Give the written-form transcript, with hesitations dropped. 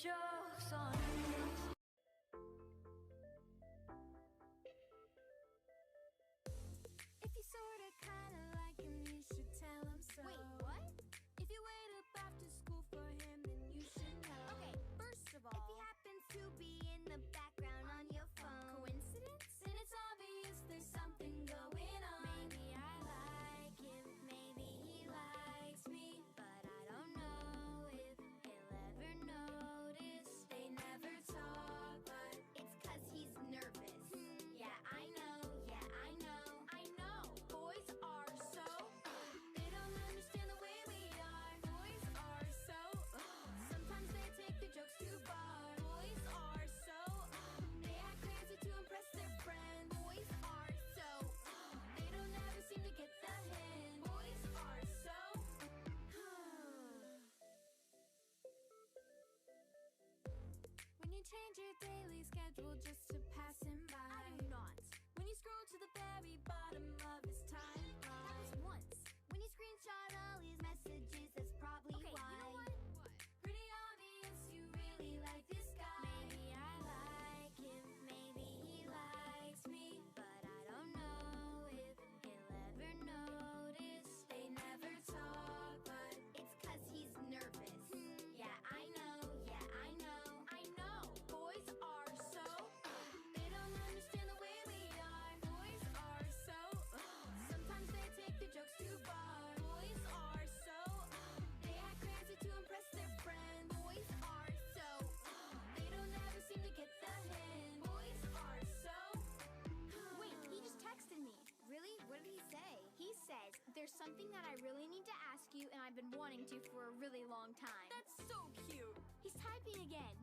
Joke's on you. If you sorta kinda like him, you should tell him so. Wait, what? If you wait up after school for him, then you should know. Okay, first of If all, he happens to be in the background on your phone, coincidence? then it's obvious there's something going on. Maybe I like him, maybe he likes me, but I don't know if he'll ever notice. They never talk, but it's 'cause he's nervous. Yeah, I know, yeah, I know, I know. Boys are so, they don't understand the way we are. Boys are so, sometimes they take the jokes too far. Boys are so, they act crazy to impress their friends. Boys are so, they don't ever seem to get the hint. Boys are so, when you change your daily schedule just to pass him by. I do not. When you scroll to the very bottom of his timeline. That was once. When you screenshot all his messages, that's probably Okay, why. you know what? Pretty obvious you really like this guy. Maybe I like him, maybe he likes me, but I don't know if he'll ever notice. They never talk, but it's 'cause he's nervous. Yeah, I know, yeah, I know, I know. Boys are so, they don't understand the way we are. Boys are so, sometimes they take the jokes too far. Boys are so, they act crazy to impress their friends. Boys are so, they don't ever seem to get the hint. Boys are so. Wait, he just texted me. Really? What did he say? He says, there's something that I really need to ask you and I've been wanting to for a really long time. That's so cute. He's typing again.